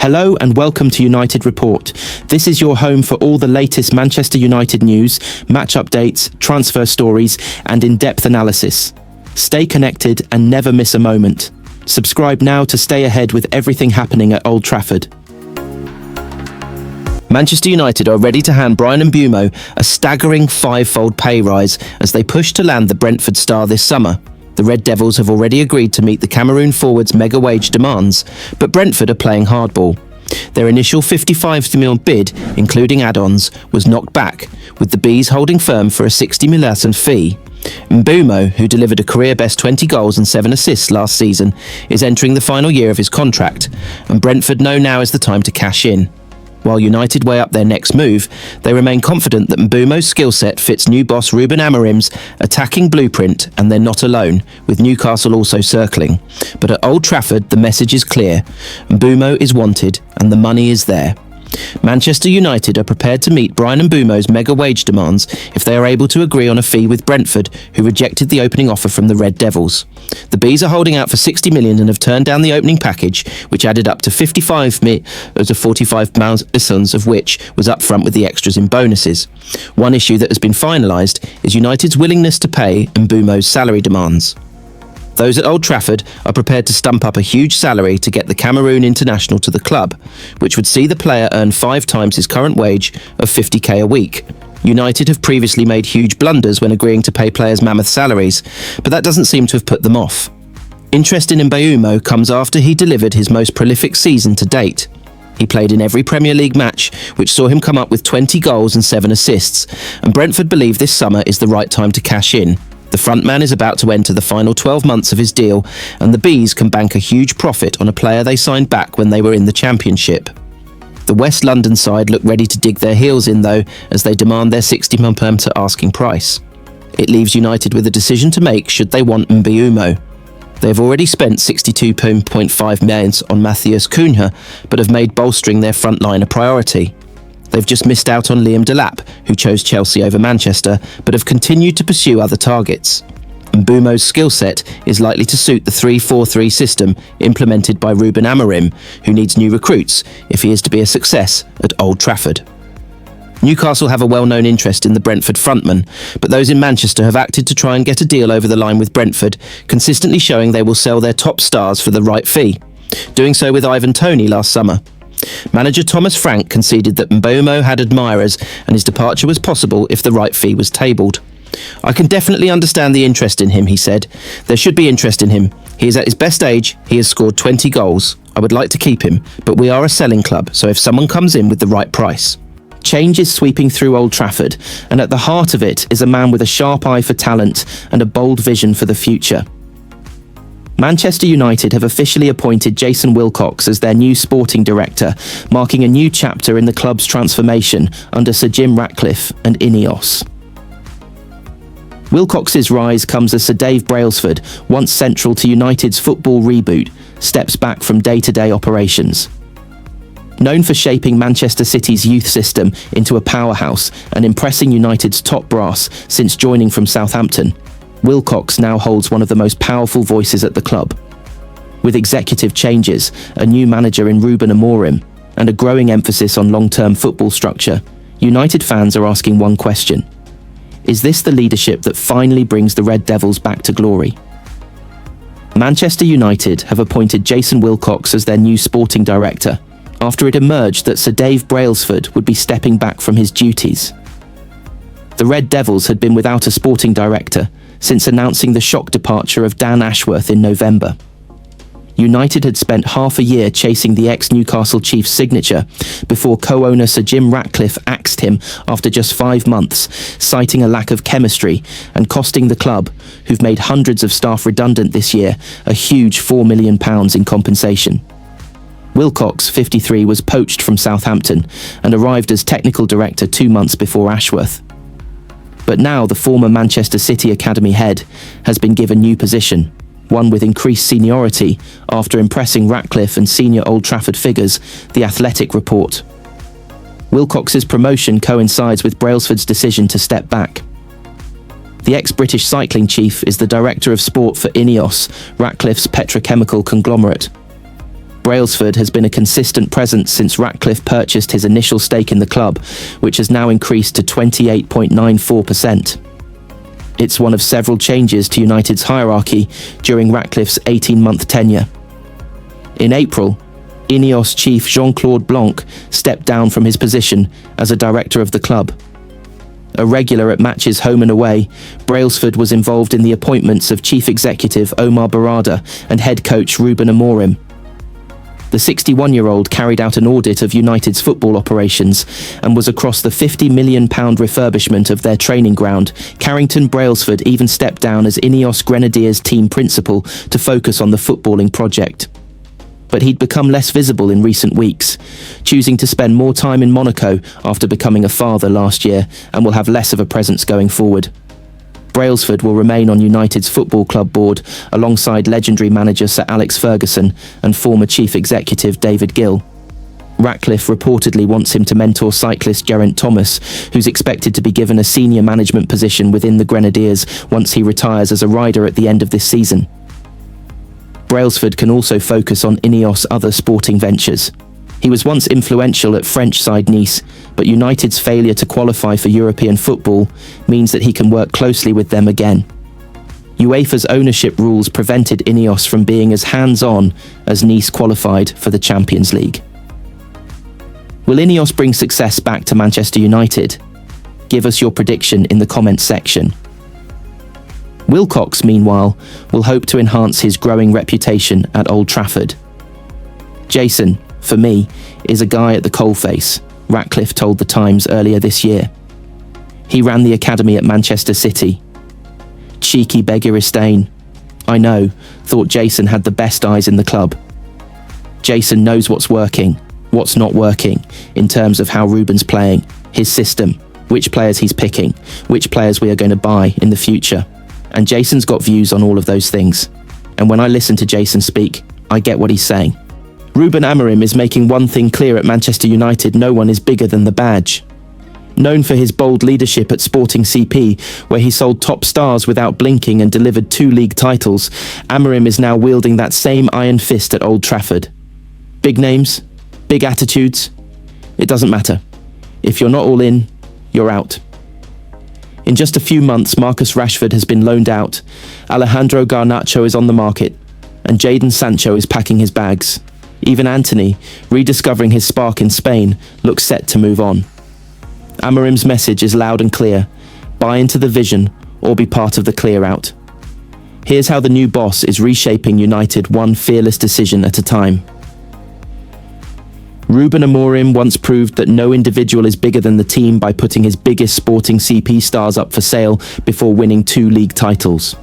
Hello and welcome to United Report. This is your home for all the latest Manchester United news, match updates, transfer stories, and in-depth analysis. Stay connected and never miss a moment. Subscribe now to stay ahead with everything happening at Old Trafford. Manchester United are ready to hand Bryan and Mbeumo a staggering five-fold pay rise as they push to land the Brentford star this summer. The Red Devils have already agreed to meet the Cameroon forward's mega wage demands, but Brentford are playing hardball. Their initial £55 million bid, including add-ons, was knocked back, with the Bees holding firm for a £60 million fee. Mbeumo, who delivered a career-best 20 goals and 7 assists last season, is entering the final year of his contract, and Brentford know now is the time to cash in. While United weigh up their next move, they remain confident that Mbeumo's skill set fits new boss Ruben Amorim's attacking blueprint, and they're not alone, with Newcastle also circling. But at Old Trafford, the message is clear. Mbeumo is wanted, and the money is there. Manchester United are prepared to meet Bryan and Mbeumo's mega wage demands if they are able to agree on a fee with Brentford, who rejected the opening offer from the Red Devils. The Bees are holding out for £60 million and have turned down the opening package, which added up to £45 million to £45, of which was up front with the extras in bonuses. One issue that has been finalised is United's willingness to pay Mbeumo's salary demands. Those at Old Trafford are prepared to stump up a huge salary to get the Cameroon international to the club, which would see the player earn 5 times his current wage of £50k a week. United have previously made huge blunders when agreeing to pay players mammoth salaries, but that doesn't seem to have put them off. Interest in Mbeumo comes after he delivered his most prolific season to date. He played in every Premier League match, which saw him come up with 20 goals and 7 assists, and Brentford believe this summer is the right time to cash in. The frontman is about to enter the final 12 months of his deal, and the Bees can bank a huge profit on a player they signed back when they were in the Championship. The West London side look ready to dig their heels in, though, as they demand their £60 million to asking price. It leaves United with a decision to make should they want Mbeumo. They have already spent £62.5 million on Matheus Cunha, but have made bolstering their front line a priority. They've just missed out on Liam Delap, who chose Chelsea over Manchester, but have continued to pursue other targets. Mbeumo's skill set is likely to suit the 3-4-3 system implemented by Ruben Amorim, who needs new recruits if he is to be a success at Old Trafford. Newcastle have a well-known interest in the Brentford frontman, but those in Manchester have acted to try and get a deal over the line with Brentford, consistently showing they will sell their top stars for the right fee, doing so with Ivan Toney last summer. Manager Thomas Frank conceded that Mbeumo had admirers and his departure was possible if the right fee was tabled. "I can definitely understand the interest in him," he said. "There should be interest in him. He is at his best age, he has scored 20 goals. I would like to keep him, but we are a selling club, so if someone comes in with the right price." Change is sweeping through Old Trafford, and at the heart of it is a man with a sharp eye for talent and a bold vision for the future. Manchester United have officially appointed Jason Wilcox as their new sporting director, marking a new chapter in the club's transformation under Sir Jim Ratcliffe and Ineos. Wilcox's rise comes as Sir Dave Brailsford, once central to United's football reboot, steps back from day-to-day operations. Known for shaping Manchester City's youth system into a powerhouse and impressing United's top brass since joining from Southampton, Wilcox now holds one of the most powerful voices at the club. With executive changes, a new manager in Ruben Amorim, and a growing emphasis on long-term football structure, United fans are asking one question. Is this the leadership that finally brings the Red Devils back to glory? Manchester United have appointed Jason Wilcox as their new sporting director, after it emerged that Sir Dave Brailsford would be stepping back from his duties. The Red Devils had been without a sporting director since announcing the shock departure of Dan Ashworth in November. United had spent half a year chasing the ex-Newcastle Chiefs' signature before co-owner Sir Jim Ratcliffe axed him after just 5 months, citing a lack of chemistry and costing the club, who've made hundreds of staff redundant this year, a huge £4 million in compensation. Wilcox, 53, was poached from Southampton and arrived as technical director 2 months before Ashworth. But now the former Manchester City Academy head has been given a new position, one with increased seniority after impressing Ratcliffe and senior Old Trafford figures, The Athletic report. Wilcox's promotion coincides with Brailsford's decision to step back. The ex-British cycling chief is the director of sport for Ineos, Ratcliffe's petrochemical conglomerate. Brailsford has been a consistent presence since Ratcliffe purchased his initial stake in the club, which has now increased to 28.94%. It's one of several changes to United's hierarchy during Ratcliffe's 18-month tenure. In April, Ineos chief Jean-Claude Blanc stepped down from his position as a director of the club. A regular at matches home and away, Brailsford was involved in the appointments of chief executive Omar Barada and head coach Ruben Amorim. The 61-year-old carried out an audit of United's football operations and was across the £50 million refurbishment of their training ground. Carrington Brailsford even stepped down as Ineos Grenadiers team principal to focus on the footballing project. But he'd become less visible in recent weeks, choosing to spend more time in Monaco after becoming a father last year, and will have less of a presence going forward. Brailsford will remain on United's football club board alongside legendary manager Sir Alex Ferguson and former chief executive David Gill. Ratcliffe reportedly wants him to mentor cyclist Geraint Thomas, who's expected to be given a senior management position within the Grenadiers once he retires as a rider at the end of this season. Brailsford can also focus on Ineos' other sporting ventures. He was once influential at French side Nice, but United's failure to qualify for European football means that he can work closely with them again. UEFA's ownership rules prevented Ineos from being as hands-on as Nice qualified for the Champions League. Will Ineos bring success back to Manchester United? Give us your prediction in the comments section. Wilcox, meanwhile, will hope to enhance his growing reputation at Old Trafford. Jason, for me, is a guy at the coalface, Ratcliffe told The Times earlier this year. He ran the academy at Manchester City. Cheeky Begiristain. I know, thought Jason had the best eyes in the club. Jason knows what's working, what's not working, in terms of how Ruben's playing, his system, which players he's picking, which players we are going to buy in the future. And Jason's got views on all of those things. And when I listen to Jason speak, I get what he's saying. Ruben Amorim is making one thing clear at Manchester United: no one is bigger than the badge. Known for his bold leadership at Sporting CP, where he sold top stars without blinking and delivered 2 league titles, Amorim is now wielding that same iron fist at Old Trafford. Big names, big attitudes, it doesn't matter. If you're not all in, you're out. In just a few months, Marcus Rashford has been loaned out, Alejandro Garnacho is on the market, and Jadon Sancho is packing his bags. Even Antony, rediscovering his spark in Spain, looks set to move on. Amorim's message is loud and clear: buy into the vision or be part of the clear-out. Here's how the new boss is reshaping United one fearless decision at a time. Ruben Amorim once proved that no individual is bigger than the team by putting his biggest Sporting CP stars up for sale before winning 2 league titles.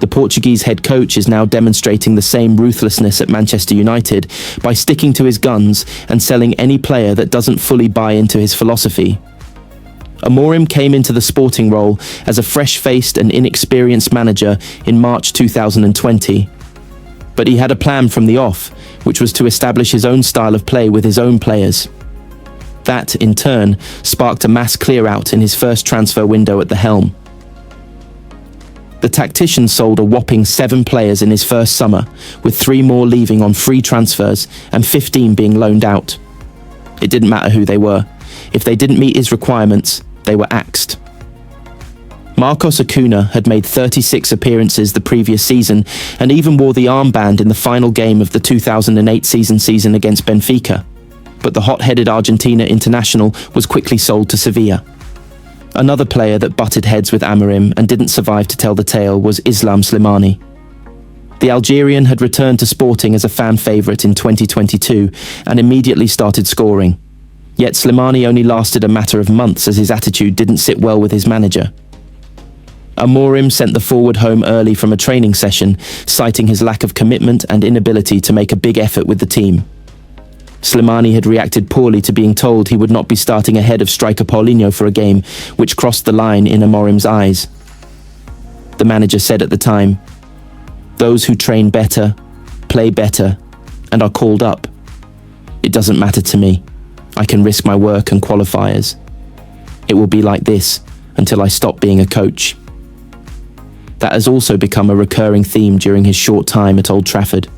The Portuguese head coach is now demonstrating the same ruthlessness at Manchester United by sticking to his guns and selling any player that doesn't fully buy into his philosophy. Amorim came into the Sporting role as a fresh-faced and inexperienced manager in March 2020. But he had a plan from the off, which was to establish his own style of play with his own players. That, in turn, sparked a mass clear-out in his first transfer window at the helm. The tactician sold a whopping 7 players in his first summer, with 3 more leaving on free transfers and 15 being loaned out. It didn't matter who they were. If they didn't meet his requirements, they were axed. Marcos Acuna had made 36 appearances the previous season and even wore the armband in the final game of the 2008 season against Benfica. But the hot-headed Argentina international was quickly sold to Sevilla. Another player that butted heads with Amorim and didn't survive to tell the tale was Islam Slimani. The Algerian had returned to Sporting as a fan favourite in 2022 and immediately started scoring. Yet Slimani only lasted a matter of months as his attitude didn't sit well with his manager. Amorim sent the forward home early from a training session, citing his lack of commitment and inability to make a big effort with the team. Slimani had reacted poorly to being told he would not be starting ahead of striker Paulinho for a game, which crossed the line in Amorim's eyes. The manager said at the time, "Those who train better, play better, and are called up. It doesn't matter to me. I can risk my work and qualifiers. It will be like this until I stop being a coach." That has also become a recurring theme during his short time at Old Trafford.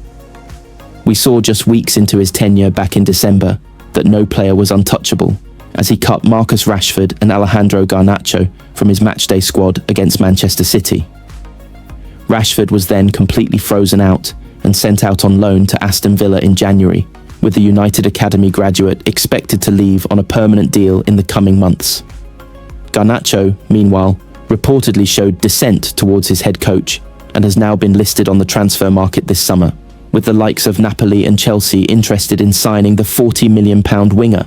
We saw just weeks into his tenure back in December that no player was untouchable, as he cut Marcus Rashford and Alejandro Garnacho from his matchday squad against Manchester City. Rashford was then completely frozen out and sent out on loan to Aston Villa in January, with the United Academy graduate expected to leave on a permanent deal in the coming months. Garnacho, meanwhile, reportedly showed dissent towards his head coach and has now been listed on the transfer market this summer, with the likes of Napoli and Chelsea interested in signing the £40 million winger.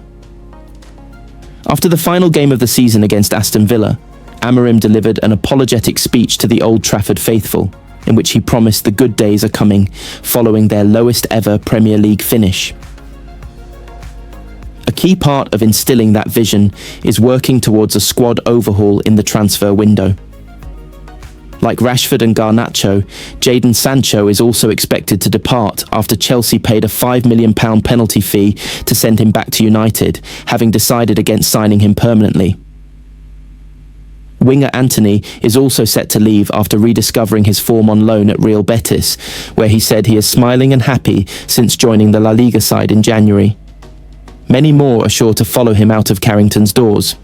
After the final game of the season against Aston Villa, Amorim delivered an apologetic speech to the Old Trafford faithful, in which he promised the good days are coming following their lowest ever Premier League finish. A key part of instilling that vision is working towards a squad overhaul in the transfer window. Like Rashford and Garnacho, Jadon Sancho is also expected to depart after Chelsea paid a £5 million penalty fee to send him back to United, having decided against signing him permanently. Winger Antony is also set to leave after rediscovering his form on loan at Real Betis, where he said he is smiling and happy since joining the La Liga side in January. Many more are sure to follow him out of Carrington's doors.